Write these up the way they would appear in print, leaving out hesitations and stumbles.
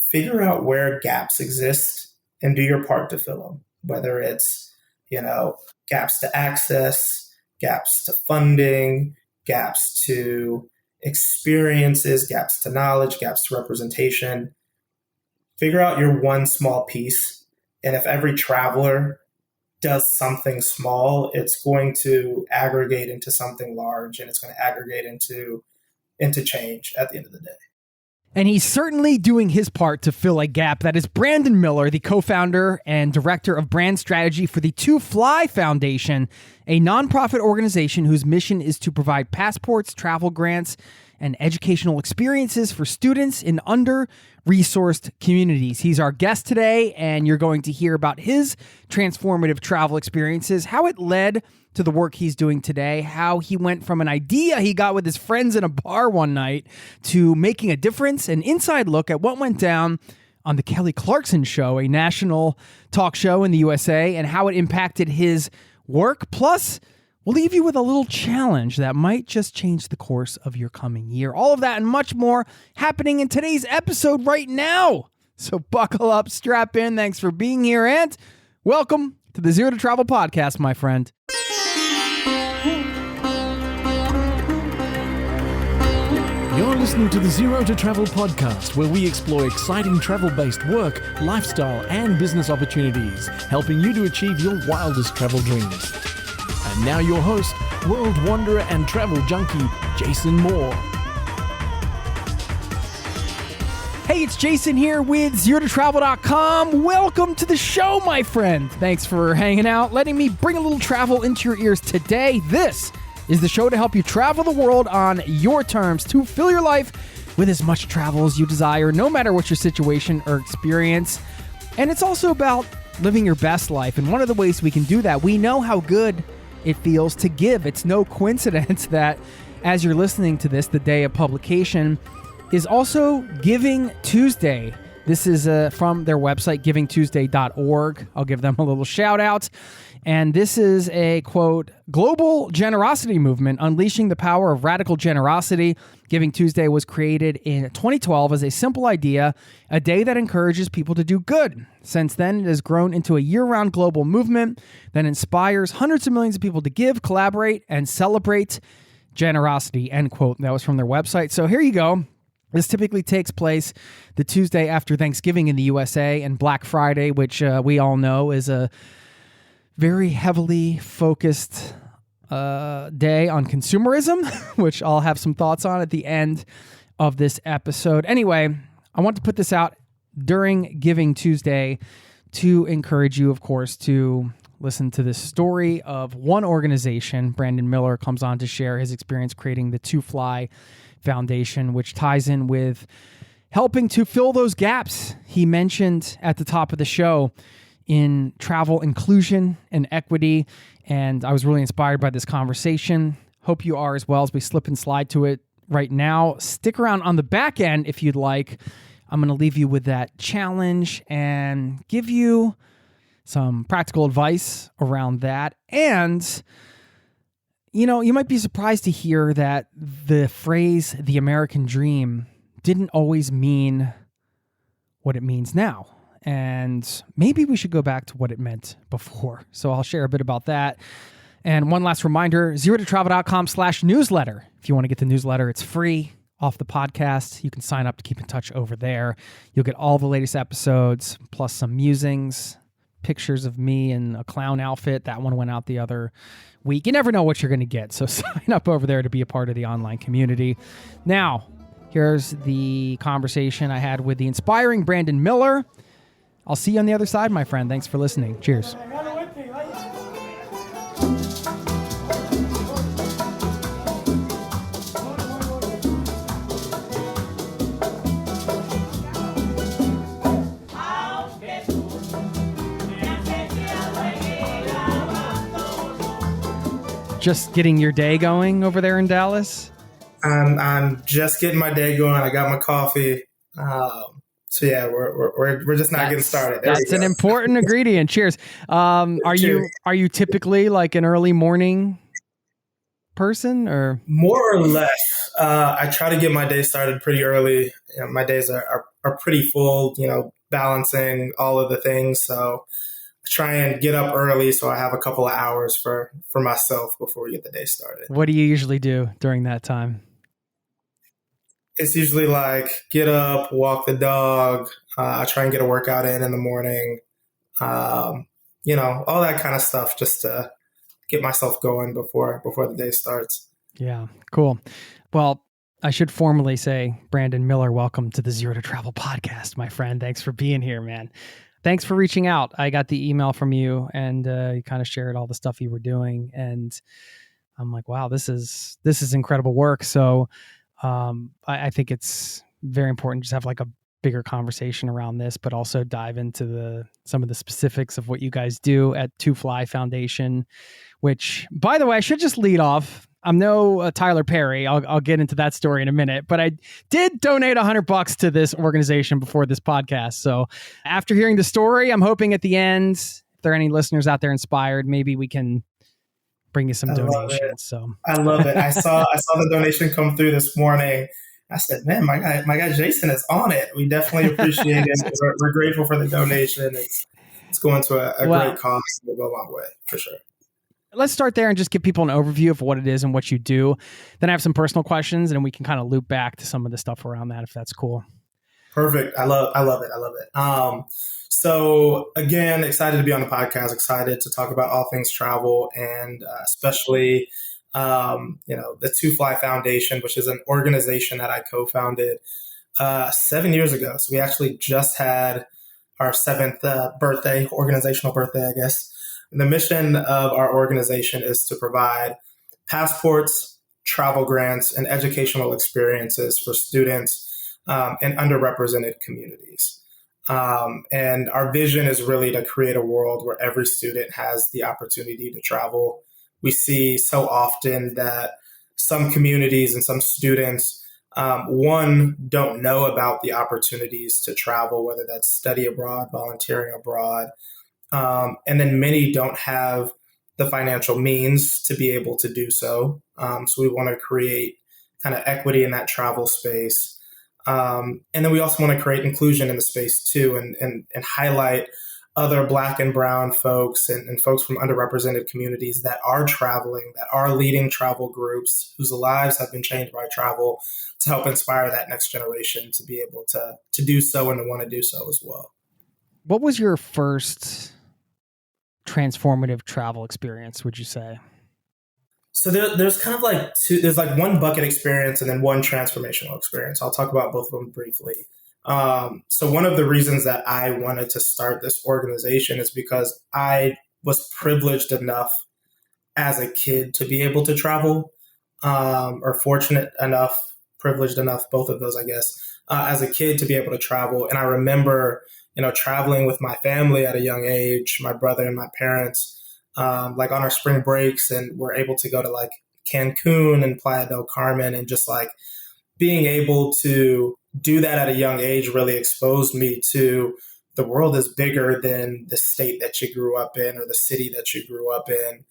figure out where gaps exist and do your part to fill them, whether it's, gaps to access, gaps to funding, gaps to experiences, gaps to knowledge, gaps to representation. Figure out your one small piece. And if every traveler does something small, it's going to aggregate into something large, and it's going to aggregate into change at the end of the day. And he's certainly doing his part to fill a gap. That is Brandon Miller, the co-founder and director of brand strategy for the To Fly Foundation, a nonprofit organization whose mission is to provide passports, travel grants, and educational experiences for students in under-resourced communities. He's our guest today, and you're going to hear about his transformative travel experiences, how it led to the work he's doing today, how he went from an idea he got with his friends in a bar one night to making a difference, an inside look at what went down on the Kelly Clarkson Show, a national talk show in the USA, and how it impacted his work. Plus, we'll leave you with a little challenge that might just change the course of your coming year. All of that and much more happening in today's episode right now. So buckle up, strap in. Thanks for being here, and welcome to the Zero to Travel podcast, my friend. You're listening to the Zero to Travel podcast, where we explore exciting travel-based work, lifestyle, and business opportunities, helping you to achieve your wildest travel dreams. And now your host, world wanderer and travel junkie, Jason Moore. Hey, it's Jason here with ZeroToTravel.com. Welcome to the show, my friend. Thanks for hanging out, letting me bring a little travel into your ears today. This is the show to help you travel the world on your terms, to fill your life with as much travel as you desire, no matter what your situation or experience. And it's also about living your best life. And one of the ways we can do that, we know how good it feels to give. It's no coincidence that as you're listening to this, the day of publication is also Giving Tuesday. This is from their website, givingtuesday.org. I'll give them a little shout out. And this is a, quote, global generosity movement unleashing the power of radical generosity. Giving Tuesday was created in 2012 as a simple idea, a day that encourages people to do good. Since then, it has grown into a year-round global movement that inspires hundreds of millions of people to give, collaborate, and celebrate generosity, end quote. That was from their website. So here you go. This typically takes place the Tuesday after Thanksgiving in the USA, and Black Friday, which we all know is a very heavily focused day on consumerism, which I'll have some thoughts on at the end of this episode. Anyway, I want to put this out during Giving Tuesday to encourage you, of course, to listen to this story of one organization. Brandon Miller comes on to share his experience creating the To Fly Foundation, which ties in with helping to fill those gaps he mentioned at the top of the show in travel inclusion and equity. And I was really inspired by this conversation. Hope you are as well, as we slip and slide to it right now. Stick around on the back end if you'd like. I'm going to leave you with that challenge and give you some practical advice around that. And you might be surprised to hear that the phrase, the American dream, didn't always mean what it means now. And maybe we should go back to what it meant before. So I'll share a bit about that. And one last reminder, zerototravel.com/newsletter. If you want to get the newsletter, it's free off the podcast. You can sign up to keep in touch over there. You'll get all the latest episodes, plus some musings, pictures of me in a clown outfit. That one went out the other week. You never know what you're going to get. So sign up over there to be a part of the online community. Now, here's the conversation I had with the inspiring Brandon Miller. I'll see you on the other side, my friend. Thanks for listening. Cheers. Just getting your day going over there in Dallas? I'm just getting my day going. I got my coffee. So yeah, we're just not getting started. That's an important ingredient. Cheers. Are you typically like an early morning person, or more or less? I try to get my day started pretty early. My days are are pretty full, balancing all of the things. So I try and get up early so I have a couple of hours for myself before we get the day started. What do you usually do during that time? It's usually like get up, walk the dog. I try and get a workout in the morning. All that kind of stuff just to get myself going before the day starts. Yeah, cool. Well, I should formally say, Brandon Miller, welcome to the Zero to Travel podcast, my friend. Thanks for being here, man. Thanks for reaching out. I got the email from you, and you kind of shared all the stuff you were doing, and I'm like, wow, this is incredible work. So I think it's very important to just have like a bigger conversation around this, but also dive into some of the specifics of what you guys do at Two Fly Foundation, which, by the way, I should just lead off. I'm no Tyler Perry. I'll get into that story in a minute, but I did donate $100 to this organization before this podcast. So after hearing the story, I'm hoping at the end, if there are any listeners out there inspired, maybe we can bring you some donations. So I love it. I saw the donation come through this morning. I said, man, my guy Jason is on it. We definitely appreciate it. We're grateful for the donation. It's going to a great cause. It'll go a long way for sure. Let's start there and just give people an overview of what it is and what you do. Then I have some personal questions, and we can kind of loop back to some of the stuff around that, if that's cool. Perfect. I love it. So again, excited to be on the podcast, excited to talk about all things travel, and especially, the Two Fly Foundation, which is an organization that I co-founded 7 years ago. So we actually just had our 7th organizational birthday, I guess. The mission of our organization is to provide passports, travel grants, and educational experiences for students in underrepresented communities. And our vision is really to create a world where every student has the opportunity to travel. We see so often that some communities and some students, don't know about the opportunities to travel, whether that's study abroad, volunteering abroad. And then many don't have the financial means to be able to do so. So we want to create kind of equity in that travel space. And then we also want to create inclusion in the space too, and highlight other Black and brown folks and folks from underrepresented communities that are traveling, that are leading travel groups, whose lives have been changed by travel, to help inspire that next generation to be able to do so and to want to do so as well. What was your first transformative travel experience, would you say? So there's kind of like there's like one bucket experience and then one transformational experience. I'll talk about both of them briefly. So one of the reasons that I wanted to start this organization is because I was privileged enough as a kid to be able to travel, or fortunate enough, privileged enough, both of those, I guess, as a kid to be able to travel. And I remember, traveling with my family at a young age, my brother and my parents, like on our spring breaks, and we're able to go to like Cancun and Playa del Carmen, and just like being able to do that at a young age really exposed me to the world is bigger than the state that you grew up in or the city that you grew up in.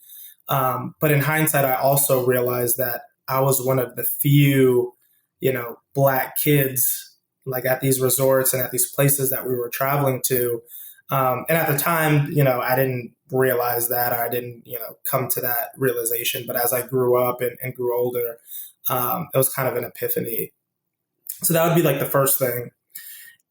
But in hindsight, I also realized that I was one of the few, Black kids like at these resorts and at these places that we were traveling to. And at the time, I didn't realize that, or I didn't, come to that realization. But as I grew up and grew older, it was kind of an epiphany. So that would be like the first thing.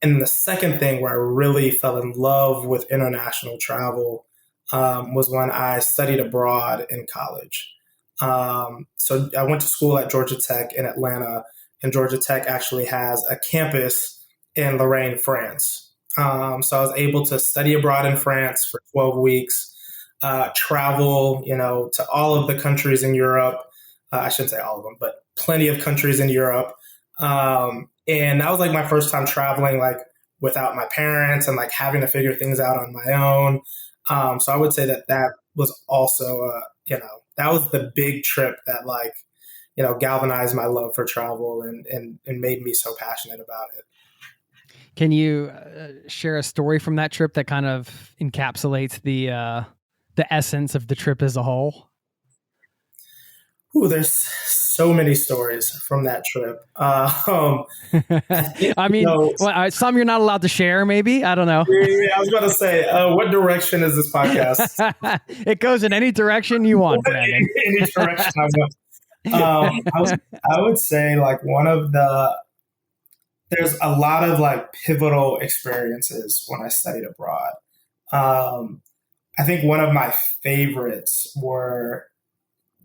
And the second thing where I really fell in love with international travel was when I studied abroad in college. So I went to school at Georgia Tech in Atlanta, and Georgia Tech actually has a campus in Lorraine, France. So I was able to study abroad in France for 12 weeks, travel, to all of the countries in Europe. I shouldn't say all of them, but plenty of countries in Europe. And that was like my first time traveling, like without my parents and like having to figure things out on my own. So I would say that was also, that was the big trip that like, galvanized my love for travel and made me so passionate about it. Can you share a story from that trip that kind of encapsulates the essence of the trip as a whole? Ooh, there's so many stories from that trip. I think, I mean, some you're not allowed to share, maybe. I don't know. I was about to say, what direction is this podcast? It goes in any direction you want, Brandon. Any direction I want. I would say like there's a lot of like pivotal experiences when I studied abroad. I think one of my favorites were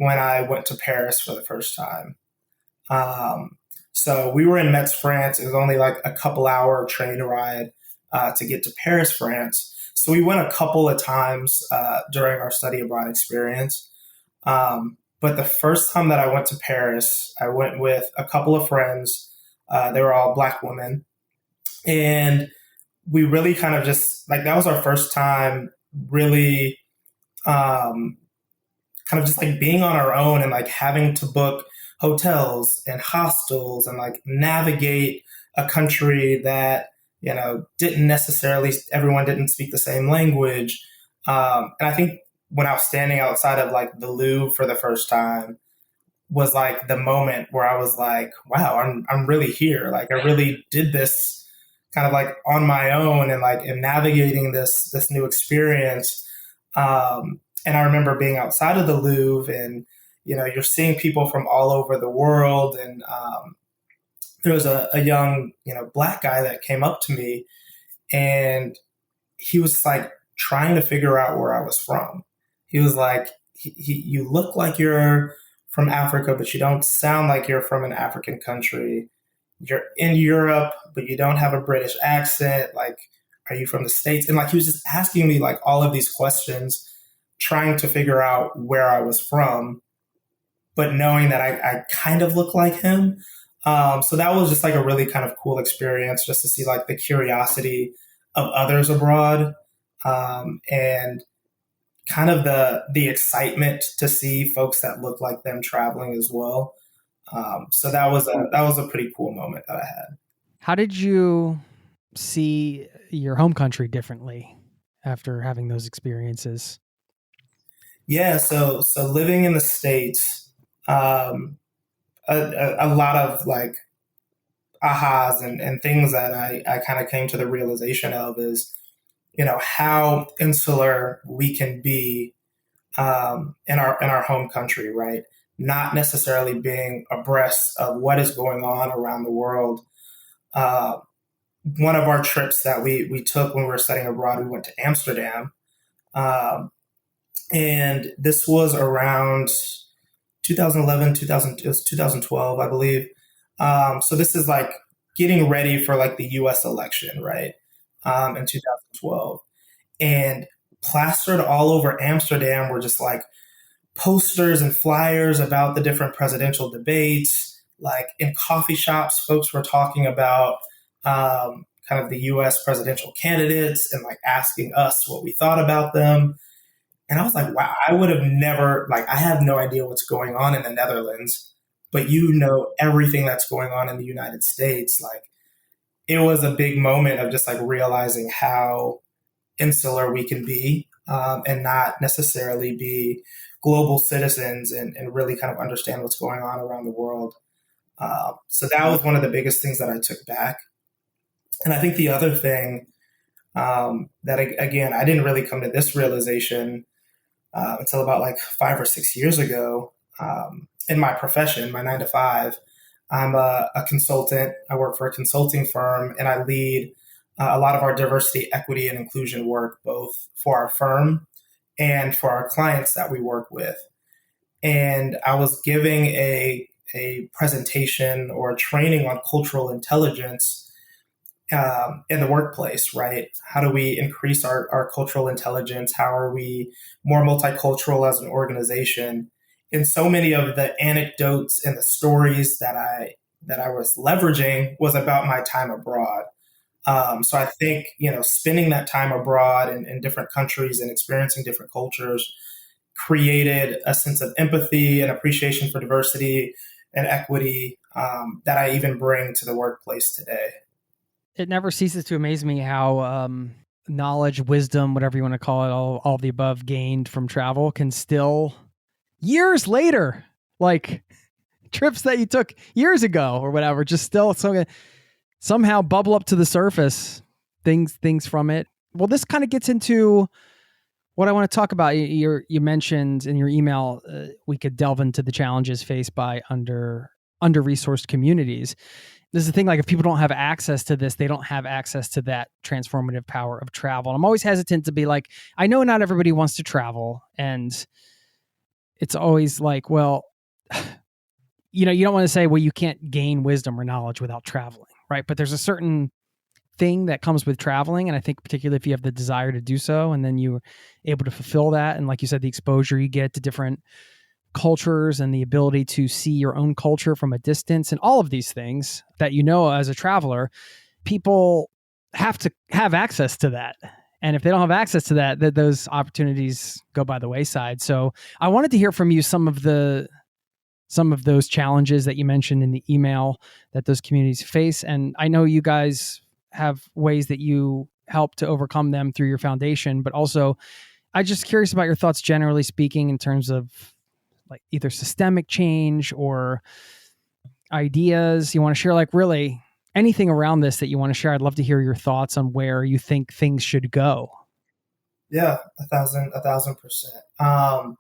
when I went to Paris for the first time. So we were in Metz, France. It was only like a couple-hour train ride to get to Paris, France. So we went a couple of times during our study abroad experience. But the first time that I went to Paris, I went with a couple of friends. They were all Black women. And we really kind of just, like, that was our first time really kind of just like being on our own and like having to book hotels and hostels and like navigate a country that, you know, everyone didn't speak the same language. And I think when I was standing outside of like the Louvre for the first time was like the moment where I was like, wow, I'm really here. Like I really did this kind of like on my own and like am navigating this new experience. And I remember being outside of the Louvre and, you know, you're seeing people from all over the world. And there was a young, you know, Black guy that came up to me and he was like trying to figure out where I was from. He was like, you look like you're from Africa, but you don't sound like you're from an African country. You're in Europe, but you don't have a British accent. Like, are you from the States? And like, he was just asking me like all of these questions, trying to figure out where I was from, but knowing that I kind of look like him. So that was just like a really kind of cool experience just to see like the curiosity of others abroad, and kind of the excitement to see folks that look like them traveling as well. So that was a pretty cool moment that I had. How did you see your home country differently after having those experiences? Yeah, so living in the States, a lot of like ahas and things that I kind of came to the realization of is, you know, how insular we can be in our home country, right? Not necessarily being abreast of what is going on around the world. One of our trips that we took when we were studying abroad, we went to Amsterdam. And this was around 2011, it was 2012, I believe. So this is like getting ready for like the US election, right? In 2012. And plastered all over Amsterdam were just like posters and flyers about the different presidential debates. Like in coffee shops, folks were talking about kind of the US presidential candidates and like asking us what we thought about them. And I was like, wow, I would have never, like, I have no idea what's going on in the Netherlands, but you know everything that's going on in the United States. Like, it was a big moment of just like realizing how insular we can be, and not necessarily be global citizens and really kind of understand what's going on around the world. So that was one of the biggest things that I took back. And I think the other thing that, again, I didn't really come to this realization until about like 5 or 6 years ago. In my profession, my 9 to 5, I'm a consultant. I work for a consulting firm and I lead a lot of our diversity, equity, and inclusion work, both for our firm and for our clients that we work with. And I was giving a presentation or a training on cultural intelligence in the workplace, right? How do we increase our cultural intelligence? How are we more multicultural as an organization? And so many of the anecdotes and the stories that I was leveraging was about my time abroad. So I think, you know, spending that time abroad in different countries and experiencing different cultures created a sense of empathy and appreciation for diversity and equity that I even bring to the workplace today. It never ceases to amaze me how knowledge, wisdom, whatever you want to call it, all the above gained from travel can still, years later, like trips that you took years ago or whatever, just still somehow bubble up to the surface, things from it. Well, this kind of gets into what I want to talk about. You mentioned in your email, we could delve into the challenges faced by under-resourced communities. This is the thing, like if people don't have access to this, they don't have access to that transformative power of travel. And I'm always hesitant to be like, I know not everybody wants to travel. And it's always like, well, you don't want to say, well, you can't gain wisdom or knowledge without traveling, right? But there's a certain thing that comes with traveling. And I think particularly if you have the desire to do so, and then you're able to fulfill that. And like you said, the exposure you get to different cultures and the ability to see your own culture from a distance and all of these things that, as a traveler, people have to have access to that. And if they don't have access to that, those opportunities go by the wayside. So I wanted to hear from you some of those challenges that you mentioned in the email that those communities face. And I know you guys have ways that you help to overcome them through your foundation, but also I'm just curious about your thoughts, generally speaking, in terms of like either systemic change or ideas you want to share, like really anything around this that you want to share. I'd love to hear your thoughts on where you think things should go. Yeah, 1,000%.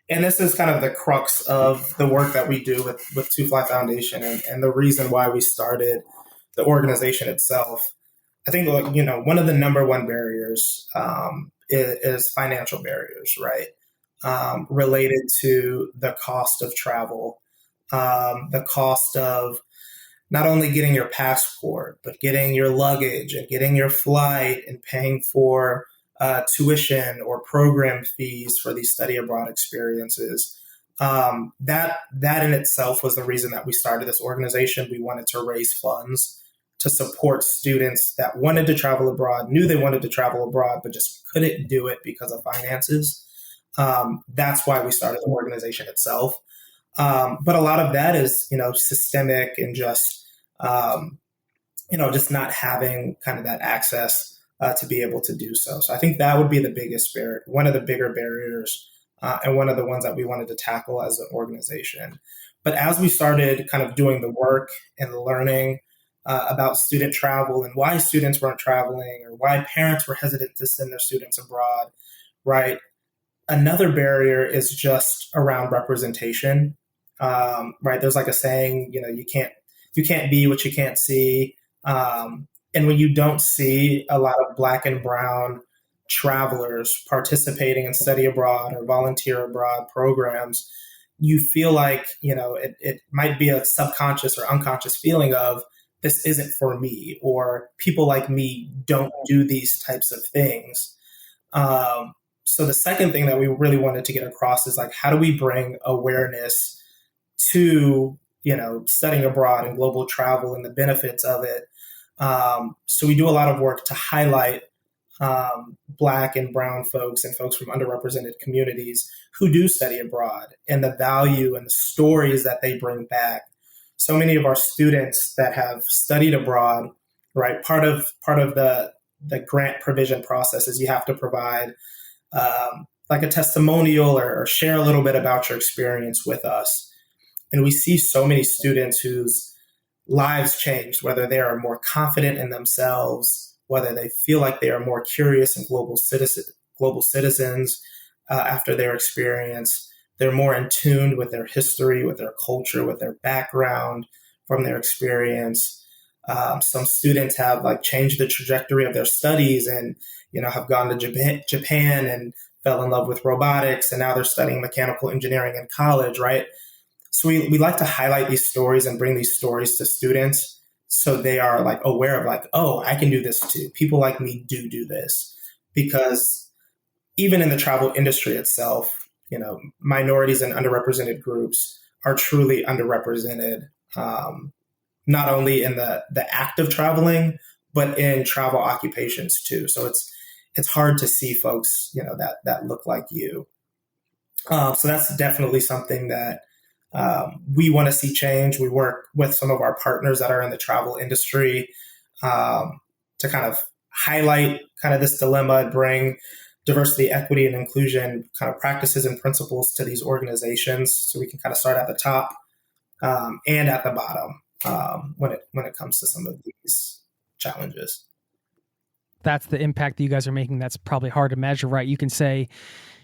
And this is kind of the crux of the work that we do with Two Fly Foundation and the reason why we started the organization itself. I think, one of the number one barriers is financial barriers, right? Related to the cost of travel, the cost of not only getting your passport, but getting your luggage and getting your flight and paying for tuition or program fees for these study abroad experiences. That in itself was the reason that we started this organization. We wanted to raise funds to support students that wanted to travel abroad, knew they wanted to travel abroad, but just couldn't do it because of finances. That's why we started the organization itself. But a lot of that is, systemic and just not having kind of that access to be able to do so. So I think that would be the biggest barrier, one of the bigger barriers, and one of the ones that we wanted to tackle as an organization. But as we started kind of doing the work and the learning about student travel and why students weren't traveling or why parents were hesitant to send their students abroad, right? Another barrier is just around representation, right? There's like a saying, you can't be what you can't see. And when you don't see a lot of Black and brown travelers participating in study abroad or volunteer abroad programs, you feel like, it might be a subconscious or unconscious feeling of this isn't for me, or people like me don't do these types of things. So the second thing that we really wanted to get across is like, how do we bring awareness to, studying abroad and global travel and the benefits of it? So we do a lot of work to highlight Black and brown folks and folks from underrepresented communities who do study abroad and the value and the stories that they bring back. So many of our students that have studied abroad, right? Part of the grant provision process is you have to provide like a testimonial or share a little bit about your experience with us. And we see so many students whose lives changed, whether they are more confident in themselves, whether they feel like they are more curious and global citizens after their experience. They're more in tune with their history, with their culture, with their background from their experience. Some students have like changed the trajectory of their studies and, have gone to Japan and fell in love with robotics. And now they're studying mechanical engineering in college, right? So we like to highlight these stories and bring these stories to students so they are like aware of like, oh, I can do this too. People like me do this. Because even in the travel industry itself, minorities and underrepresented groups are truly underrepresented, not only in the act of traveling, but in travel occupations too. So it's hard to see folks, that look like you. So that's definitely something that we want to see change. We work with some of our partners that are in the travel industry to kind of highlight kind of this dilemma and bring diversity, equity, and inclusion kind of practices and principles to these organizations, so we can kind of start at the top and at the bottom when it comes to some of these challenges. That's the impact that you guys are making. That's probably hard to measure, right? You can say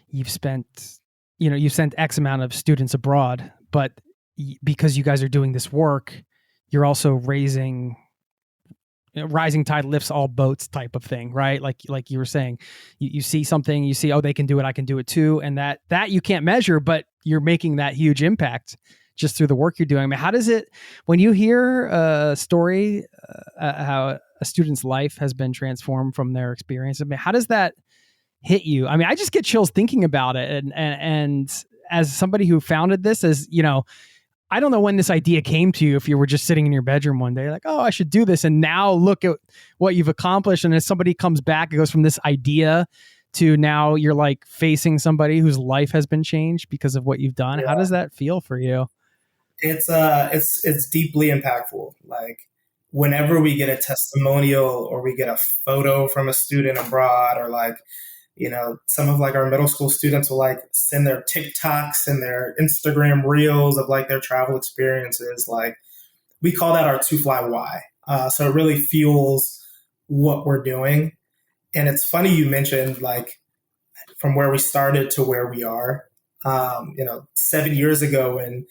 you've sent X amount of students abroad, but because you guys are doing this work, you're also rising tide lifts all boats type of thing, right? Like you were saying, you see something, you see, oh, they can do it, I can do it too. And that you can't measure, but you're making that huge impact just through the work you're doing. I mean, how does it, when you hear a story, how a student's life has been transformed from their experience, I mean, how does that hit you? I mean, I just get chills thinking about it. And as somebody who founded this, as you know, I don't know when this idea came to you, if you were just sitting in your bedroom one day, like, oh, I should do this. And now look at what you've accomplished. And as somebody comes back, it goes from this idea to now you're like facing somebody whose life has been changed because of what you've done. Yeah. How does that feel for you? It's deeply impactful. Like whenever we get a testimonial or we get a photo from a student abroad, or like, you know, some of like our middle school students will like send their TikToks and their Instagram reels of like their travel experiences. Like we call that our To Fly Why. So it really fuels what we're doing. And it's funny you mentioned like from where we started to where we are. 7 years ago when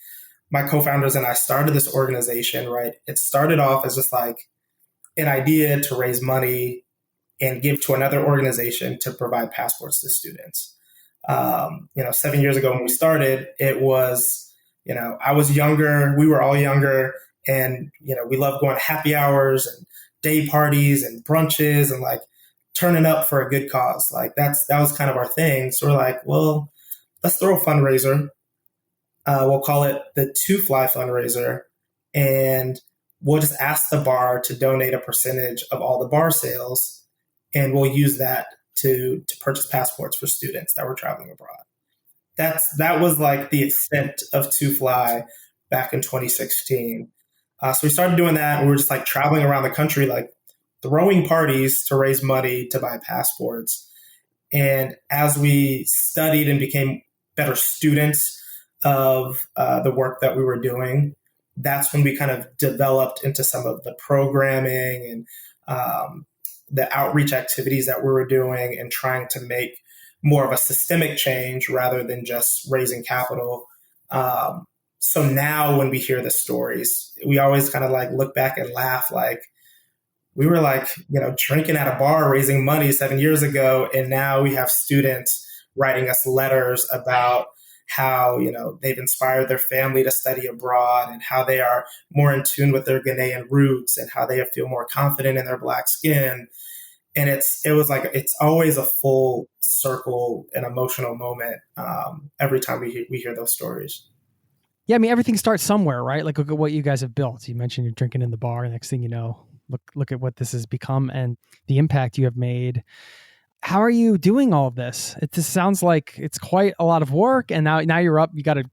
my co-founders and I started this organization, right? It started off as just like an idea to raise money and give to another organization to provide passports to students. 7 years ago when we started, it was, I was younger, we were all younger, and, we loved going to happy hours and day parties and brunches and like turning up for a good cause. Like that was kind of our thing. So we're like, well, let's throw a fundraiser. We'll call it the To Fly fundraiser, and we'll just ask the bar to donate a percentage of all the bar sales, and we'll use that to purchase passports for students that were traveling abroad. That was like the extent of To Fly back in 2016. So we started doing that. We were just like traveling around the country, like throwing parties to raise money to buy passports. And as we studied and became better students of the work that we were doing, that's when we kind of developed into some of the programming and the outreach activities that we were doing and trying to make more of a systemic change rather than just raising capital. So now when we hear the stories, we always kind of like look back and laugh, like we were like, drinking at a bar, raising money 7 years ago. And now we have students writing us letters about how, they've inspired their family to study abroad and how they are more in tune with their Ghanaian roots and how they feel more confident in their Black skin. And it's always a full circle and emotional moment every time we hear those stories. Yeah, I mean, everything starts somewhere, right? Like, look at what you guys have built. You mentioned you're drinking in the bar. Next thing you know, look at what this has become and the impact you have made. How are you doing all of this? It just sounds like it's quite a lot of work. And now you're up. You got to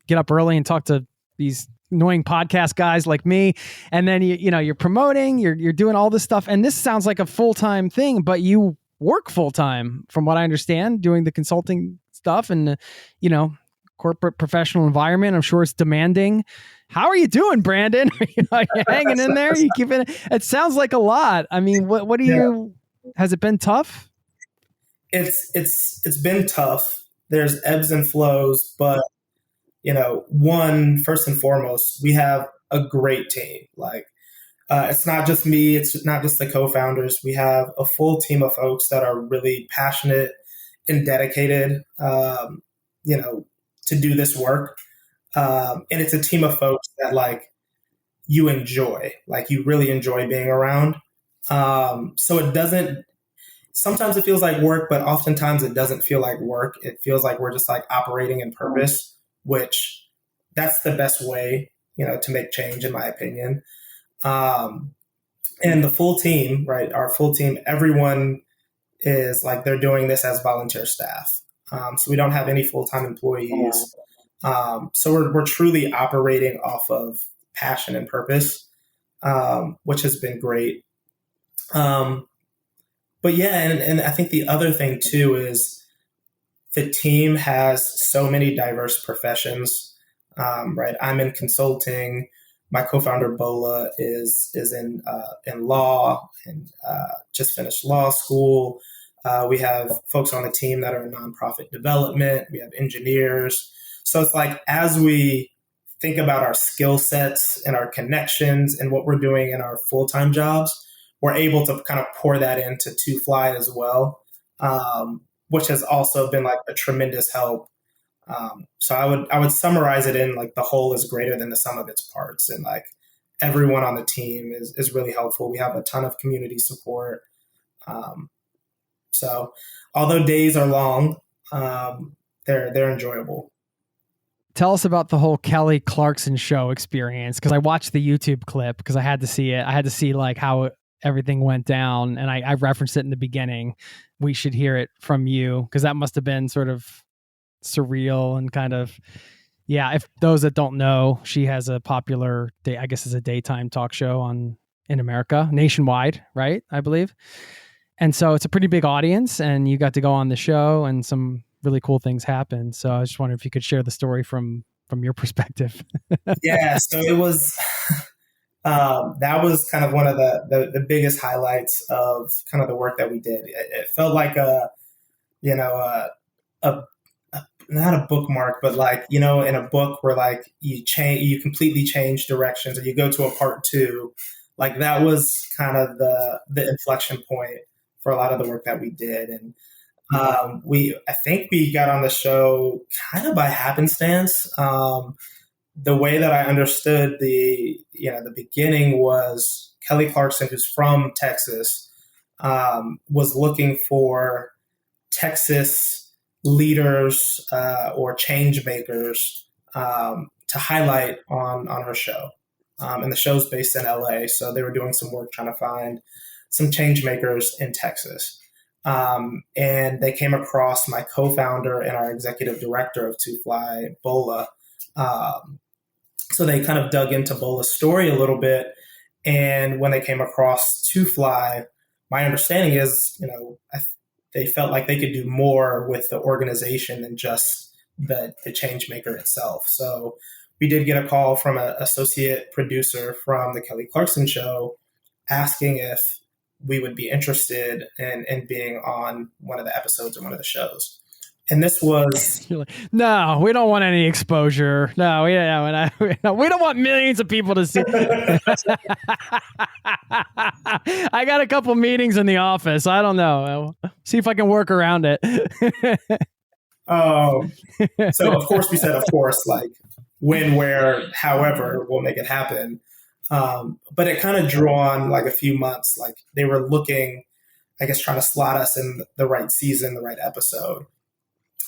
get up early and talk to these annoying podcast guys like me. And then you're promoting. You're doing all this stuff. And this sounds like a full-time thing, but you work full-time, from what I understand, doing the consulting stuff and corporate professional environment. I'm sure it's demanding. How are you doing, Brandon? Are you hanging in there? You keeping it? It sounds like a lot. I mean, what do you? Has it been tough? It's been tough. There's ebbs and flows, but first and foremost, we have a great team. Like it's not just me, it's not just the co-founders. We have a full team of folks that are really passionate and dedicated, to do this work. And it's a team of folks that like you enjoy, like you really enjoy being around. So it doesn't. Sometimes it feels like work, but oftentimes it doesn't feel like work. It feels like we're just like operating in purpose, which that's the best way, to make change, in my opinion. And the full team, right? Our full team, everyone is like, they're doing this as volunteer staff. So we don't have any full-time employees. So we're truly operating off of passion and purpose, which has been great. but yeah, and I think the other thing too is the team has so many diverse professions, right? I'm in consulting. My co-founder Bola is in law and just finished law school. We have folks on the team that are in nonprofit development. We have engineers. So it's like as we think about our skill sets and our connections and what we're doing in our full-time jobs, we're able to kind of pour that into Two Fly as well, which has also been like a tremendous help. So I would summarize it in like the whole is greater than the sum of its parts, and like everyone on the team is really helpful. We have a ton of community support. So although days are long, they're enjoyable. Tell us about the whole Kelly Clarkson Show experience, because I watched the YouTube clip because I had to see it. I had to see like how everything went down, and I referenced it in the beginning. We should hear it from you, because that must have been sort of surreal and kind of, yeah. If those that don't know, she has a popular day, I guess, is a daytime talk show in America, nationwide, right? I believe. And so it's a pretty big audience, and you got to go on the show, and some really cool things happened. So I just wondered if you could share the story from your perspective. Yeah, so it was that was kind of one of the biggest highlights of kind of the work that we did. It felt like a not a bookmark, but like, in a book where like you completely change directions, or you go to a part two. Like that was kind of the inflection point for a lot of the work that we did. And I think we got on the show kind of by happenstance. The way that I understood the beginning was Kelly Clarkson, who's from Texas, was looking for Texas leaders or change makers to highlight on her show. And the show's based in LA, so they were doing some work trying to find some change makers in Texas. And they came across my co-founder and our executive director of Two Fly, Bola. So they kind of dug into Bola's story a little bit. And when they came across Two Fly, my understanding is, they felt like they could do more with the organization than just the change maker itself. So we did get a call from an associate producer from the Kelly Clarkson Show asking if we would be interested in being on one of the episodes or one of the shows. And this was... You're like, no, we don't want any exposure. No, we don't want millions of people to see. I got a couple meetings in the office. I don't know. I'll see if I can work around it. So of course we said, of course, like when, where, however, we'll make it happen. But it kind of drew on like a few months. Like they were looking, I guess, trying to slot us in the right season, the right episode.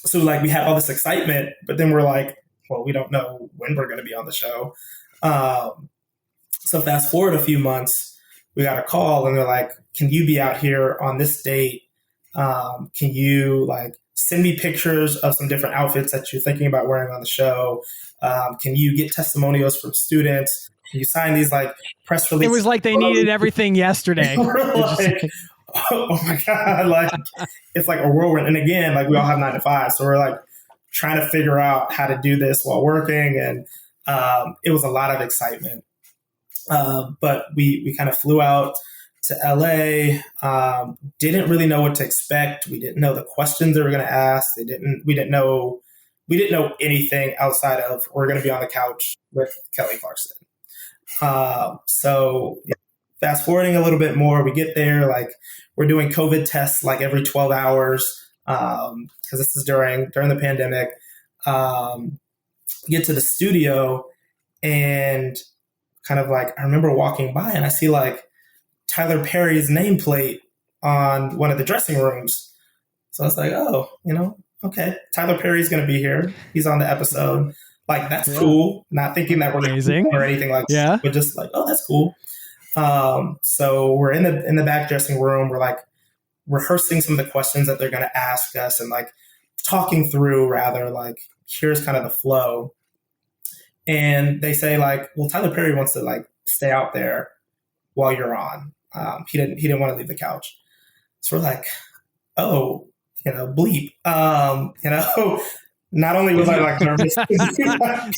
So like we had all this excitement, but then we're like, well, we don't know when we're going to be on the show. So fast forward a few months, we got a call and they're like, can you be out here on this date? Can you like send me pictures of some different outfits that you're thinking about wearing on the show? Can you get testimonials from students? Can you sign these like press releases? It was like they needed everything yesterday. Like, oh my God, like it's like a whirlwind. And again, like we all have 9 to 5. So we're like trying to figure out how to do this while working. And it was a lot of excitement. But we kind of flew out to LA, didn't really know what to expect. We didn't know the questions they were going to ask. We didn't know anything outside of we're going to be on the couch with Kelly Clarkson. So fast forwarding a little bit more, we get there, like we're doing COVID tests like every 12 hours. Cause this is during the pandemic. Get to the studio and kind of like, I remember walking by and I see like Tyler Perry's nameplate on one of the dressing rooms. So I was like, oh, okay, Tyler Perry's going to be here. He's on the episode. Like, that's cool. Not thinking that we're amazing or anything like that, but just like, oh, that's cool. So we're in the back dressing room. We're like rehearsing some of the questions that they're going to ask us and like talking through rather like, here's kind of the flow. And they say like, well, Tyler Perry wants to like stay out there while you're on. He didn't want to leave the couch. So we're like, oh, bleep. Not only was I like nervous,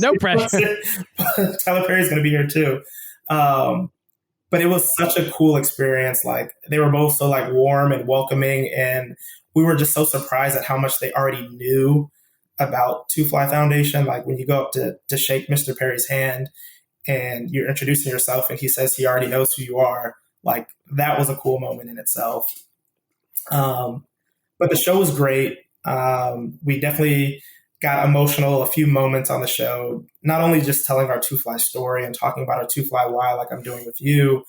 No pressure. but Tyler Perry's going to be here too. But it was such a cool experience. Like they were both so like warm and welcoming, and we were just so surprised at how much they already knew about Two Fly Foundation. Like when you go up to shake Mr. Perry's hand and you're introducing yourself and he says he already knows who you are, like that was a cool moment in itself. But the show was great. We definitely got emotional a few moments on the show, not only just telling our Two Fly story and talking about our Two Fly why, like I'm doing with you,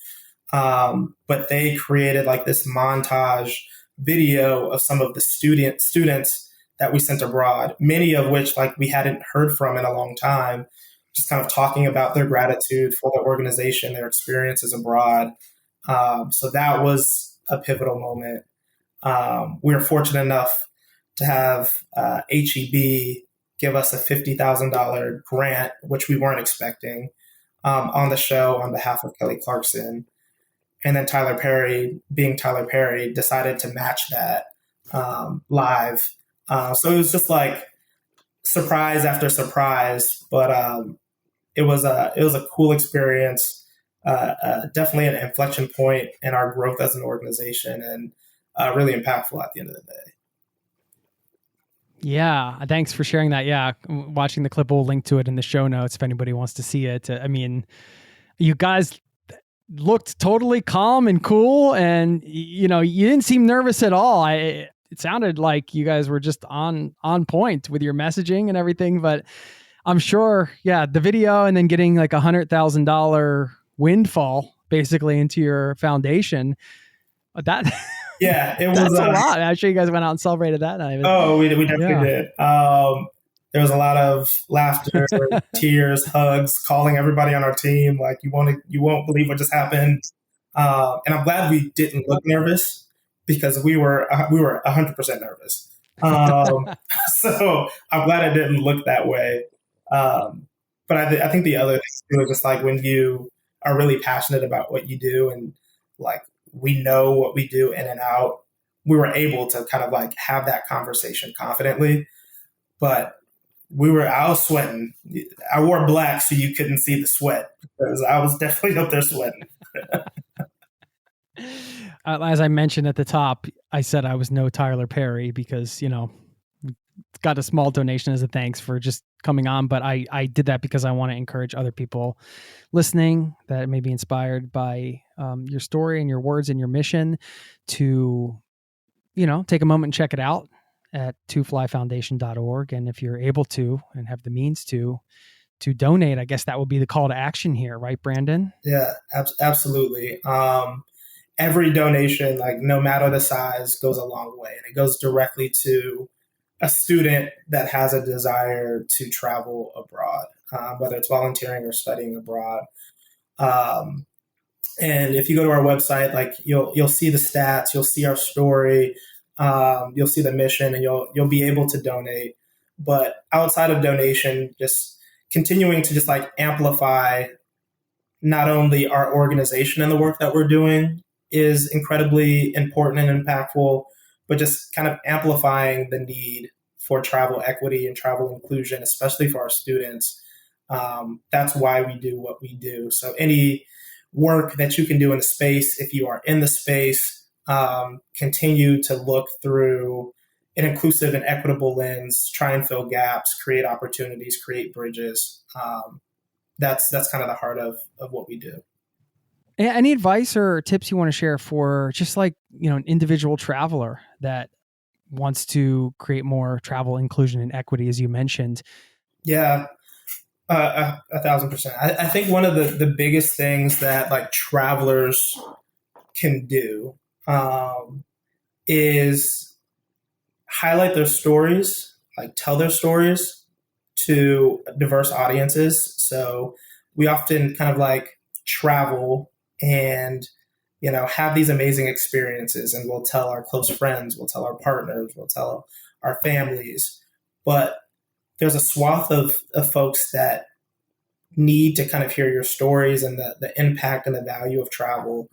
but they created like this montage video of some of the students that we sent abroad, many of which like we hadn't heard from in a long time, just kind of talking about their gratitude for the organization, their experiences abroad. So that was a pivotal moment. We were fortunate enough to have HEB give us a $50,000 grant, which we weren't expecting, on the show on behalf of Kelly Clarkson. And then Tyler Perry, being Tyler Perry, decided to match that live. So it was just like surprise after surprise, but it was a cool experience. Definitely an inflection point in our growth as an organization, and really impactful at the end of the day. Yeah, thanks for sharing that. Yeah, watching the clip, we'll link to it in the show notes if anybody wants to see it. I mean, you guys looked totally calm and cool, and you didn't seem nervous at all. It sounded like you guys were just on point with your messaging and everything. But I'm sure, yeah, the video and then getting like $100,000 windfall basically into your foundation, that. Yeah, it was that's a lot. I'm sure you guys went out and celebrated that night. Oh, we definitely did. There was a lot of laughter, tears, hugs, calling everybody on our team like you won't believe what just happened. And I'm glad we didn't look nervous, because we were 100% nervous. So I'm glad it didn't look that way. But I think the other thing too is just like when you are really passionate about what you do and like we know what we do in and out, we were able to kind of like have that conversation confidently. But I was sweating. I wore black so you couldn't see the sweat, because I was definitely up there sweating. As I mentioned at the top, I said I was no Tyler Perry because, got a small donation as a thanks for just coming on. But I did that because I want to encourage other people listening that may be inspired by your story and your words and your mission to, take a moment and check it out at twoflyfoundation.org. And if you're able to and have the means to donate, I guess that would be the call to action here, right, Brandon? Yeah, absolutely. Every donation, like no matter the size, goes a long way, and it goes directly to a student that has a desire to travel abroad, whether it's volunteering or studying abroad. And if you go to our website, like you'll see the stats, you'll see our story, you'll see the mission, and you'll be able to donate. But outside of donation, just continuing to just like amplify not only our organization and the work that we're doing is incredibly important and impactful, but just kind of amplifying the need for travel equity and travel inclusion, especially for our students. That's why we do what we do. So any work that you can do in the space, if you are in the space, continue to look through an inclusive and equitable lens, try and fill gaps, create opportunities, create bridges. That's kind of the heart of what we do. Any advice or tips you want to share for just like, an individual traveler that wants to create more travel inclusion and equity, as you mentioned? Yeah, 1,000%. I think one of the biggest things that like travelers can do is highlight their stories, like tell their stories to diverse audiences. So we often kind of like travel and have these amazing experiences, and we'll tell our close friends, we'll tell our partners, we'll tell our families. But there's a swath of folks that need to kind of hear your stories and the impact and the value of travel.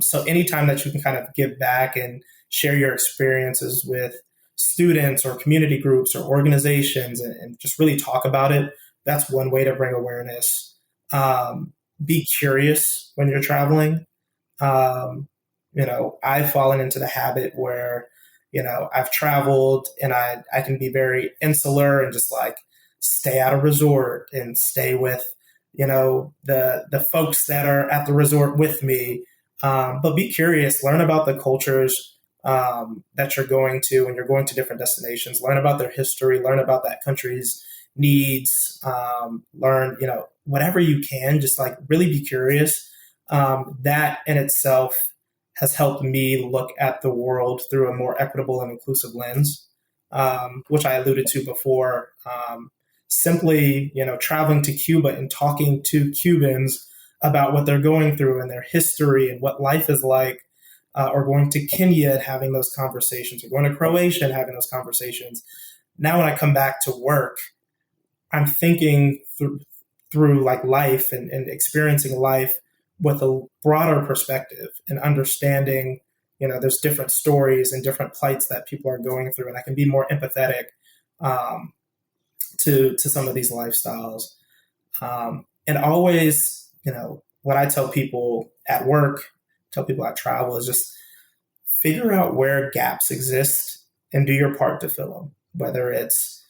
So anytime that you can kind of give back and share your experiences with students or community groups or organizations and just really talk about it. That's one way to bring awareness. Be curious when you're traveling. I've fallen into the habit where, I've traveled and I can be very insular and just like stay at a resort and stay with, the folks that are at the resort with me. But be curious, learn about the cultures that you're going to when you're going to different destinations, learn about their history, learn about that country's needs, learn, whatever you can, just like really be curious. That in itself has helped me look at the world through a more equitable and inclusive lens, which I alluded to before. Simply, traveling to Cuba and talking to Cubans about what they're going through and their history and what life is like, or going to Kenya and having those conversations, or going to Croatia and having those conversations. Now, when I come back to work, I'm thinking through like life and experiencing life with a broader perspective and understanding, there's different stories and different plights that people are going through. And I can be more empathetic to some of these lifestyles. And always, what I tell people at work, tell people at travel, is just figure out where gaps exist and do your part to fill them, whether it's,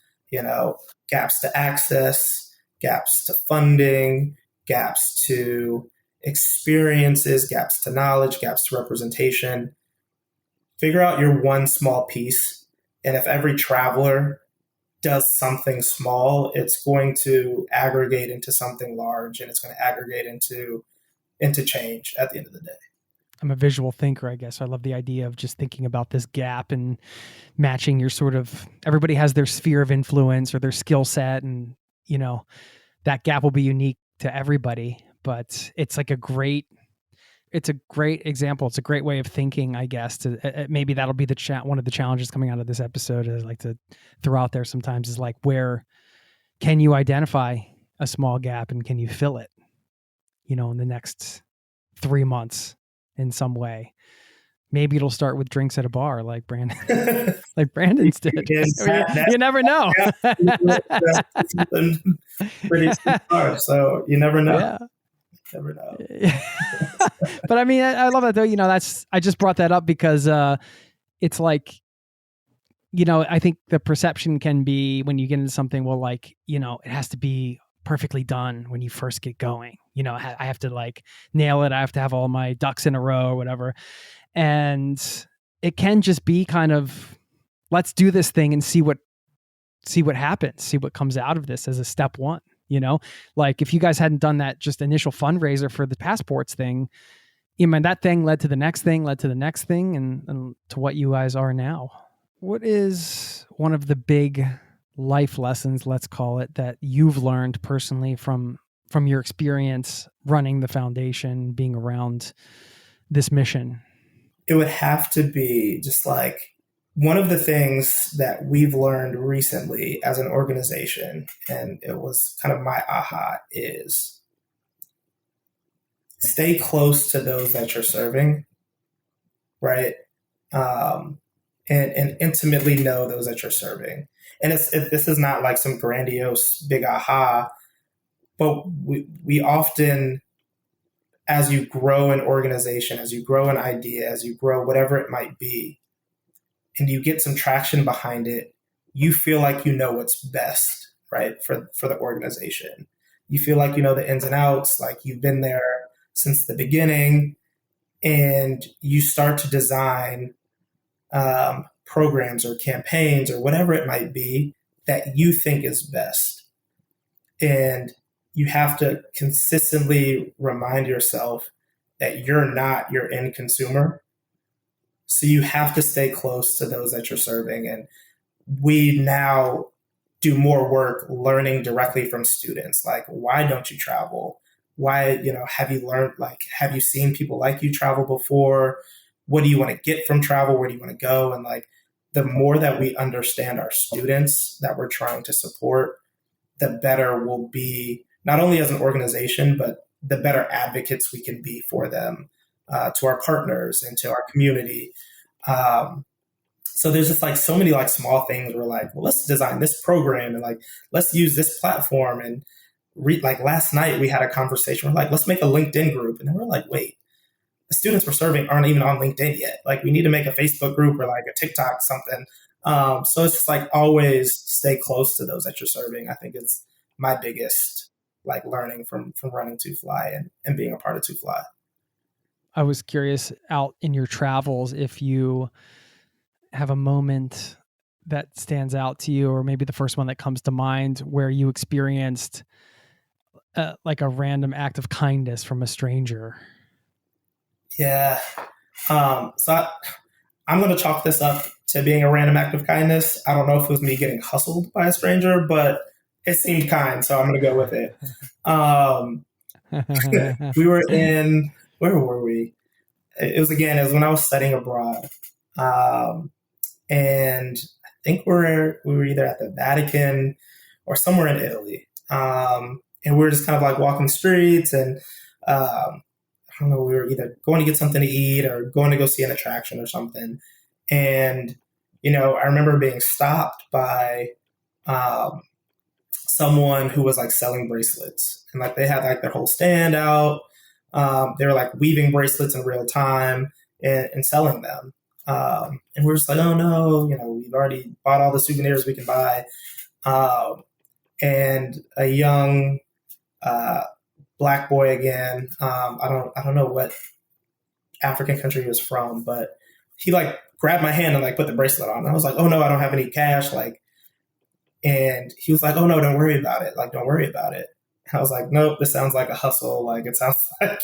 gaps to access, gaps to funding, gaps to experiences, gaps to knowledge, gaps to representation. Figure out your one small piece. And if every traveler does something small, it's going to aggregate into something large, and it's going to aggregate into change at the end of the day. I'm a visual thinker, I guess. I love the idea of just thinking about this gap and matching your everybody has their sphere of influence or their skill set, and, that gap will be unique to everybody, but it's like a great example. It's a great way of thinking, I guess. Maybe that'll be one of the challenges coming out of this episode, I like to throw out there sometimes, is like, where can you identify a small gap and can you fill it, in the next 3 months in some way? Maybe it'll start with drinks at a bar like Brandon's did. You never know. Pretty smart, so you never know. Yeah. Never know. But I mean, I love that though. I just brought that up because it's like, I think the perception can be when you get into something, well, like, it has to be perfectly done when you first get going. I have to like nail it. I have to have all my ducks in a row or whatever. And it can just be kind of, let's do this thing and see what happens, see what comes out of this as a step one. Like if you guys hadn't done that just initial fundraiser for the passports thing, that thing led to the next thing, and to what you guys are now. What is one of the big life lessons, let's call it, that you've learned personally from your experience running the foundation, being around this mission? It would have to be just like, one of the things that we've learned recently as an organization, and it was kind of my aha, is stay close to those that you're serving, right? And intimately know those that you're serving. And this is not like some grandiose big aha, but we often, as you grow an organization, as you grow an idea, as you grow whatever it might be, and you get some traction behind it, you feel like you know what's best, right, for the organization. You feel like you know the ins and outs, like you've been there since the beginning, and you start to design programs or campaigns or whatever it might be that you think is best. And you have to consistently remind yourself that you're not your end consumer. So you have to stay close to those that you're serving. And we now do more work learning directly from students. Like, why don't you travel? Why, have you learned, like, have you seen people like you travel before? What do you want to get from travel? Where do you want to go? And like, the more that we understand our students that we're trying to support, the better we'll be, not only as an organization, but the better advocates we can be for them, to our partners and to our community. So there's just like so many like small things where like, well, let's design this program and like, let's use this platform. And like last night we had a conversation. We're like, let's make a LinkedIn group. And then we're like, wait, the students we're serving aren't even on LinkedIn yet. Like we need to make a Facebook group or like a TikTok something. So it's just like always stay close to those that you're serving. I think it's my biggest like learning from running Two Fly and being a part of Two Fly. I was curious out in your travels if you have a moment that stands out to you, or maybe the first one that comes to mind where you experienced like a random act of kindness from a stranger. Yeah. I'm going to chalk this up to being a random act of kindness. I don't know if it was me getting hustled by a stranger, but it seemed kind, so I'm going to go with it. We were in, where were we? It was when I was studying abroad. And I think we were either at the Vatican or somewhere in Italy. And we were just kind of like walking the streets and, I don't know, we were either going to get something to eat or going to go see an attraction or something. And, I remember being stopped by someone who was like selling bracelets. And like they had like their whole stand out. They were like weaving bracelets in real time and selling them. And we're just like, oh no, we've already bought all the souvenirs we can buy. And a young Black boy again. I don't know what African country he was from, but he like grabbed my hand and like put the bracelet on. And I was like, oh no, I don't have any cash. Like, and he was like, oh no, don't worry about it. Like, don't worry about it. And I was like, nope, this sounds like a hustle. Like, it sounds like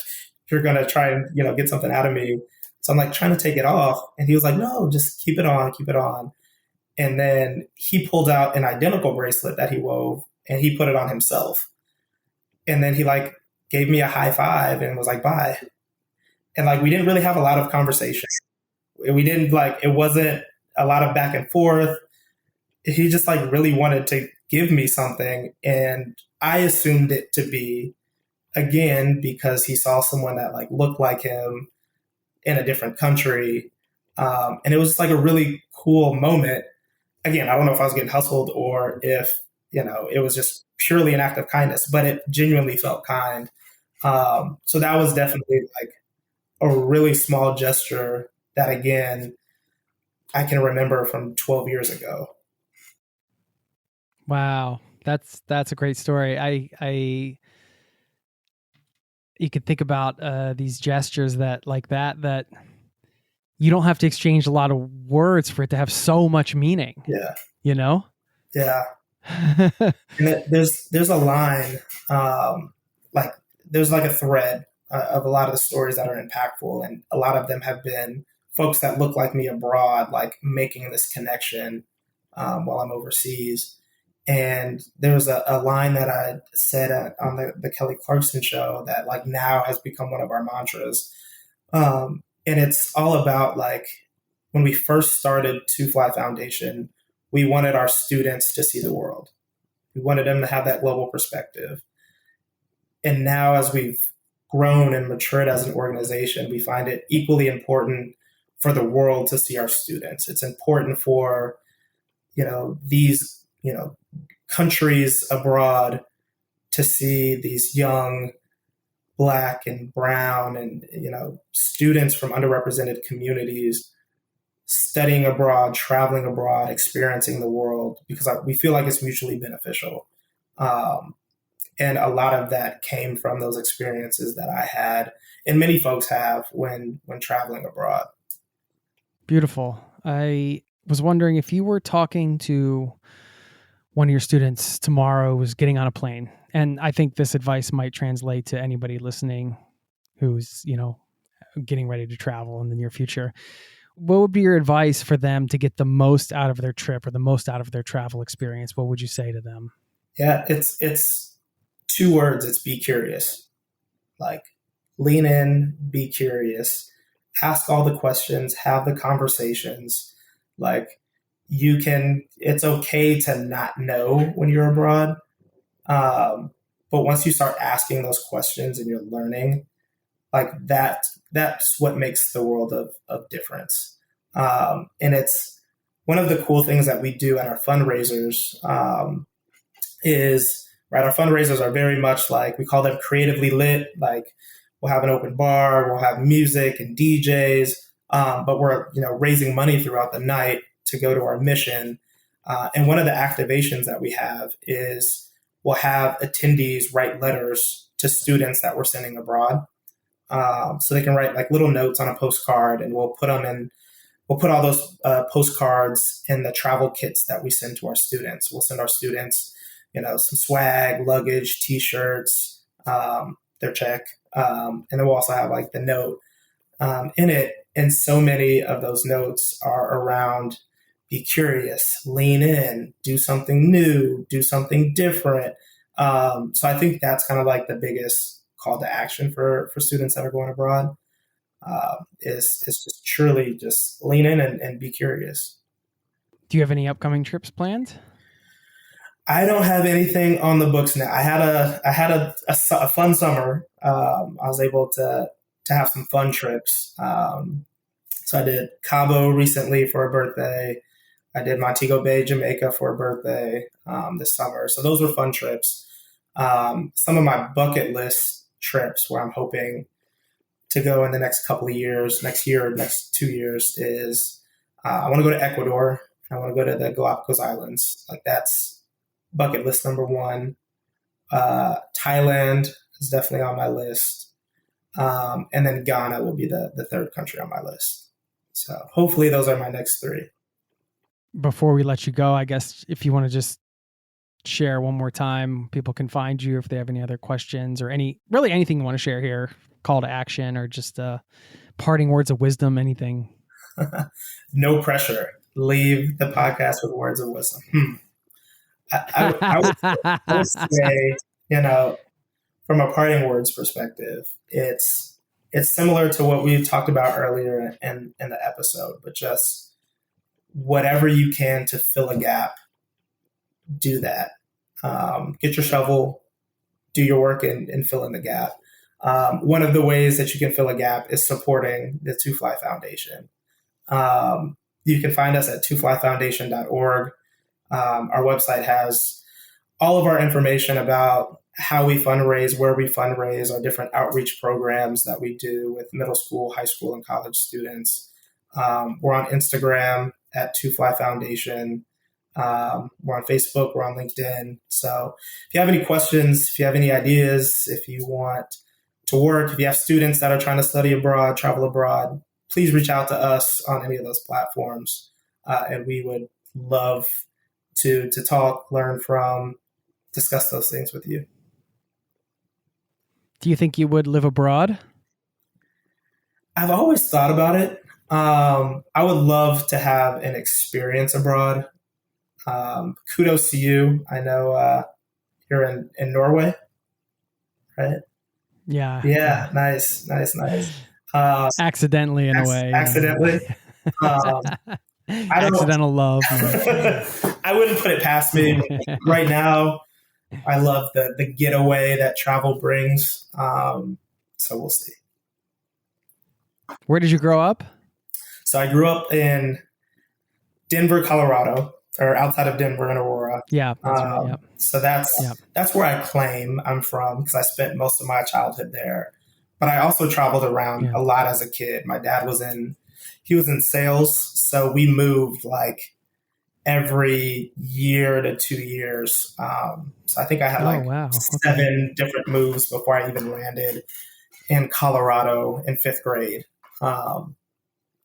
you're going to try and, get something out of me. So I'm like trying to take it off. And he was like, no, just keep it on, keep it on. And then he pulled out an identical bracelet that he wove and he put it on himself. And then he like gave me a high five and was like, bye. And like, we didn't really have a lot of conversation. We didn't like, it wasn't a lot of back and forth. He just like really wanted to give me something. And I assumed it to be, again, because he saw someone that like looked like him in a different country. And it was just like a really cool moment. Again, I don't know if I was getting hustled or if, it was just purely an act of kindness, but it genuinely felt kind. So that was definitely like a really small gesture that, again, I can remember from 12 years ago. Wow. That's a great story. You could think about these gestures that you don't have to exchange a lot of words for it to have so much meaning. Yeah. Yeah. And there's a line, like there's like a thread of a lot of the stories that are impactful. And a lot of them have been folks that look like me abroad, like making this connection while I'm overseas. And there was a line that I said on the Kelly Clarkson Show that like now has become one of our mantras. And it's all about like when we first started Two Fly Foundation, we wanted our students to see the world. We wanted them to have that global perspective. And now as we've grown and matured as an organization, we find it equally important for the world to see our students. It's important for, these, countries abroad to see these young Black and brown and, students from underrepresented communities studying abroad, traveling abroad, experiencing the world, because we feel like it's mutually beneficial. And a lot of that came from those experiences that I had and many folks have when traveling abroad. Beautiful. I was wondering if you were talking to one of your students tomorrow was getting on a plane, and I think this advice might translate to anybody listening who's, getting ready to travel in the near future. What would be your advice for them to get the most out of their trip or the most out of their travel experience? What would you say to them? Yeah, it's 2 words. It's be curious. Like lean in, be curious, ask all the questions, have the conversations. Like it's okay to not know when you're abroad. But once you start asking those questions and you're learning, like that's what makes the world of difference. And it's one of the cool things that we do at our fundraisers is, right, our fundraisers are very much like, we call them creatively lit. Like, we'll have an open bar, we'll have music and DJs, but we're, raising money throughout the night to go to our mission. And one of the activations that we have is we'll have attendees write letters to students that we're sending abroad. So they can write like little notes on a postcard, and we'll put all those postcards in the travel kits that we send to our students. We'll send our students, some swag, luggage, T-shirts, their check. And then we'll also have like the note in it. And so many of those notes are around: be curious, lean in, do something new, do something different. So I think that's kind of like the biggest call to action for students that are going abroad, is just truly just lean in and be curious. Do you have any upcoming trips planned? I don't have anything on the books now. I had a fun summer. I was able to have some fun trips. So I did Cabo recently for a birthday. I did Montego Bay, Jamaica for a birthday this summer. So those were fun trips. Some of my bucket list trips where I'm hoping to go in the next couple of years, next year, next 2 years, is I want to go to Ecuador. I want to go to the Galapagos Islands. Like, that's bucket list number one. Thailand is definitely on my list. And then Ghana will be the third country on my list. So hopefully those are my next three. Before we let you go, I guess if you want to just share one more time, people can find you if they have any other questions or anything you want to share here, call to action, or just parting words of wisdom, anything. No pressure. Leave the podcast with words of wisdom. I would say, from a parting words perspective, it's similar to what we talked about earlier in the episode, but just whatever you can to fill a gap, do that. Get your shovel, do your work, and fill in the gap. One of the ways that you can fill a gap is supporting the Two Fly Foundation. You can find us at twoflyfoundation.org. Our website has all of our information about how we fundraise, where we fundraise, our different outreach programs that we do with middle school, high school, and college students. We're on Instagram at Two Fly Foundation. We're on Facebook, we're on LinkedIn. So if you have any questions, if you have any ideas, if you want to work, if you have students that are trying to study abroad, travel abroad, please reach out to us on any of those platforms. And we would love to talk, learn from, discuss those things with you. Do you think you would live abroad? I've always thought about it. I would love to have an experience abroad. Kudos to you. I know you're in Norway, right? Yeah. Nice. Accidentally, in a way. Accidentally. Accidental love. I wouldn't put it past me. Right now, I love the getaway that travel brings. So we'll see. Where did you grow up? So I grew up in Denver, Colorado, or outside of Denver in Aurora. Yeah. That's right, yep. So that's where I claim I'm from, because I spent most of my childhood there. But I also traveled around a lot as a kid. My dad was in sales. So we moved like every year to 2 years. So I think I had 7 different moves before I even landed in Colorado in 5th grade.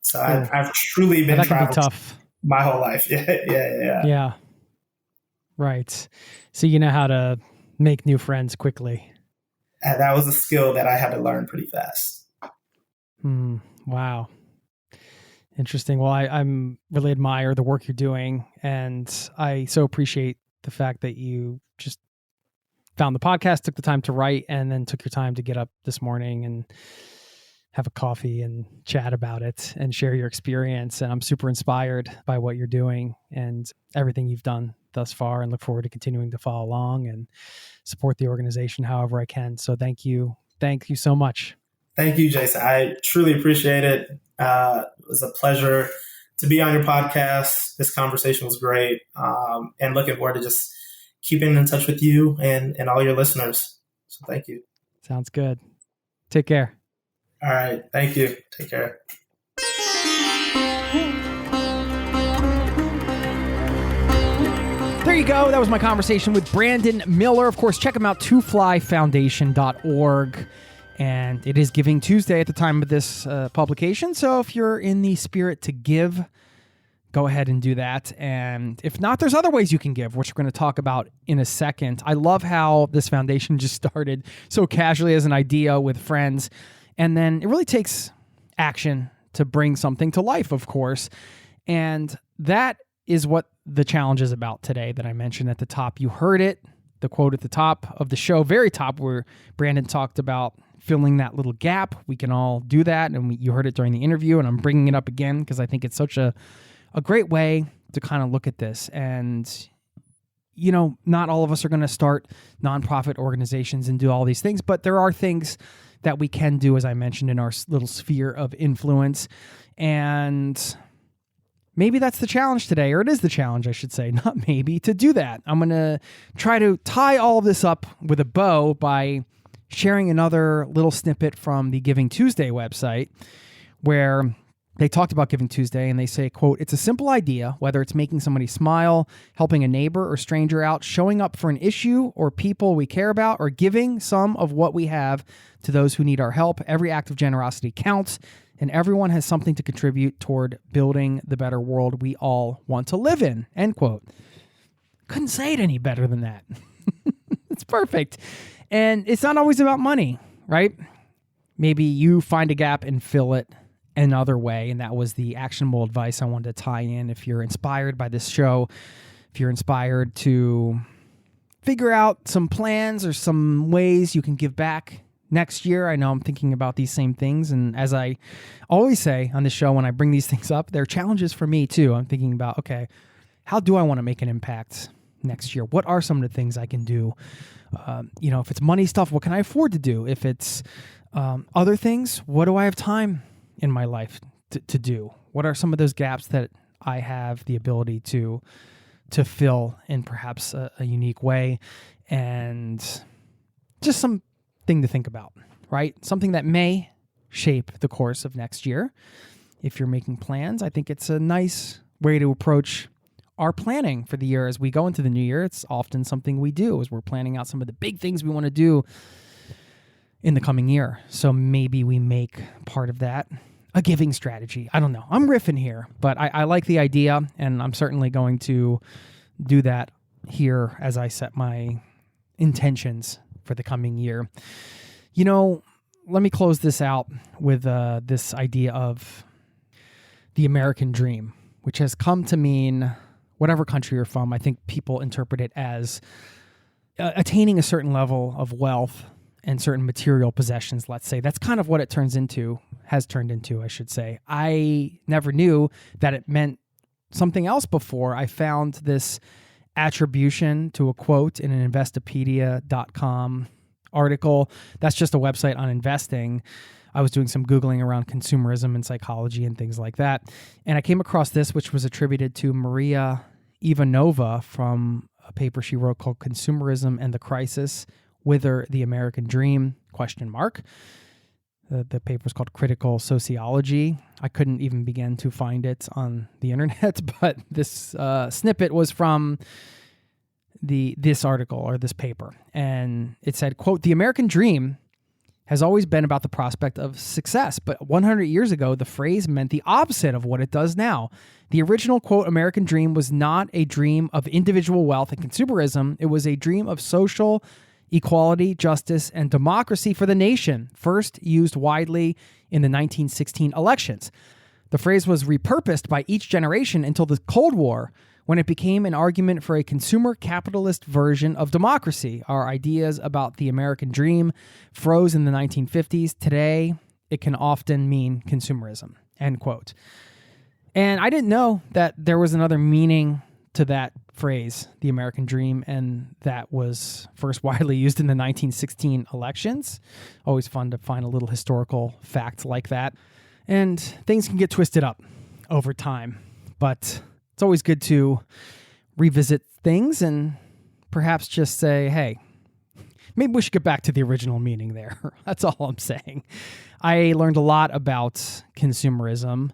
So I've truly been traveling tough my whole life. Yeah. Right. So you know how to make new friends quickly. And that was a skill that I had to learn pretty fast. Wow. Interesting. Well, I'm really admire the work you're doing, and I so appreciate the fact that you just found the podcast, took the time to write, and then took your time to get up this morning and have a coffee and chat about it and share your experience. And I'm super inspired by what you're doing and everything you've done thus far, and look forward to continuing to follow along and support the organization however I can. So thank you. Thank you so much. Thank you, Jason. I truly appreciate it. It was a pleasure to be on your podcast. This conversation was great. And looking forward to just keeping in touch with you and all your listeners. So thank you. Sounds good. Take care. All right. Thank you. Take care. There you go. That was my conversation with Brandon Miller. Of course, check him out, twoflyfoundation.org. And it is Giving Tuesday at the time of this publication. So if you're in the spirit to give, go ahead and do that. And if not, there's other ways you can give, which we're going to talk about in a second. I love how this foundation just started so casually as an idea with friends. And then it really takes action to bring something to life, of course. And that is what the challenge is about today that I mentioned at the top. You heard it, the quote at the top of the show, very top, where Brandon talked about filling that little gap. We can all do that. And you heard it during the interview, and I'm bringing it up again because I think it's such a great way to kind of look at this. And, you know, not all of us are going to start nonprofit organizations and do all these things, but there are things that we can do, as I mentioned, in our little sphere of influence. And maybe that's the challenge today, or it is the challenge, I should say, not maybe, to do that. I'm going to try to tie all of this up with a bow by sharing another little snippet from the Giving Tuesday website, where they talked about Giving Tuesday, and they say, quote, "It's a simple idea, whether it's making somebody smile, helping a neighbor or stranger out, showing up for an issue or people we care about, or giving some of what we have to those who need our help. Every act of generosity counts, and everyone has something to contribute toward building the better world we all want to live in," end quote. Couldn't say it any better than that. It's perfect. And it's not always about money, right? Maybe you find a gap and fill it another way. And that was the actionable advice I wanted to tie in. If you're inspired by this show, if you're inspired to figure out some plans or some ways you can give back next year. I know I'm thinking about these same things. And as I always say on the show, when I bring these things up, they're challenges for me too. I'm thinking about, okay, how do I want to make an impact next year? What are some of the things I can do? If it's money stuff, what can I afford to do? If it's other things, what do I have time in my life to do? What are some of those gaps that I have the ability to fill in perhaps a unique way? And just something to think about, right? Something that may shape the course of next year. If you're making plans, I think it's a nice way to approach our planning for the year as we go into the new year. It's often something we do as we're planning out some of the big things we want to do in the coming year. So maybe we make part of that a giving strategy. I don't know. I'm riffing here, but I like the idea, and I'm certainly going to do that here as I set my intentions for the coming year. You know, let me close this out with this idea of the American dream, which has come to mean whatever country you're from. I think people interpret it as attaining a certain level of wealth and certain material possessions, let's say. That's kind of what it has turned into, I should say. I never knew that it meant something else before I found this attribution to a quote in an Investopedia.com article. That's just a website on investing. I was doing some Googling around consumerism and psychology and things like that. And I came across this, which was attributed to Maria Ivanova from a paper she wrote called Consumerism and the Crisis, Wither the American Dream, ? The paper is called Critical Sociology. I couldn't even begin to find it on the internet, but this snippet was from this article or this paper. And it said, quote, "The American dream has always been about the prospect of success, but 100 years ago, the phrase meant the opposite of what it does now. The original, quote, American dream was not a dream of individual wealth and consumerism. It was a dream of social equality, justice, and democracy for the nation, first used widely in the 1916 elections. The phrase was repurposed by each generation until the Cold War, when it became an argument for a consumer capitalist version of democracy. Our ideas about the American dream froze in the 1950s. Today, it can often mean consumerism," end quote. And I didn't know that there was another meaning to that phrase, the American dream, and that was first widely used in the 1916 elections. Always fun to find a little historical fact like that. And things can get twisted up over time. But it's always good to revisit things and perhaps just say, hey, maybe we should get back to the original meaning there. That's all I'm saying. I learned a lot about consumerism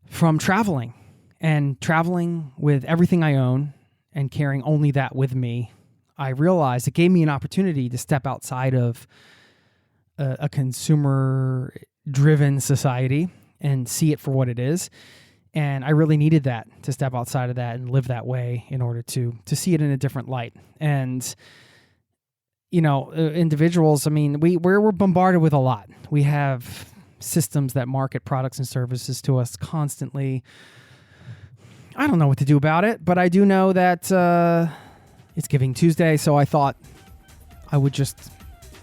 from traveling with everything I own and carrying only that with me. I realized it gave me an opportunity to step outside of a consumer-driven society and see it for what it is. And I really needed that, to step outside of that and live that way in order to see it in a different light. And, individuals, we're bombarded with a lot. We have systems that market products and services to us constantly. I don't know what to do about it, but I do know that it's Giving Tuesday, so I thought I would just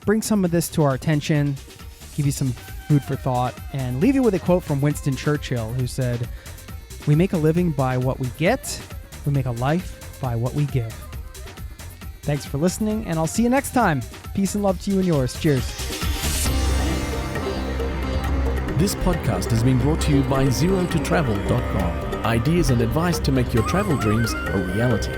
bring some of this to our attention, give you some food for thought, and leave you with a quote from Winston Churchill, who said, "We make a living by what we get. We make a life by what we give." Thanks for listening, and I'll see you next time. Peace and love to you and yours. Cheers. This podcast has been brought to you by ZeroToTravel.com. Ideas and advice to make your travel dreams a reality.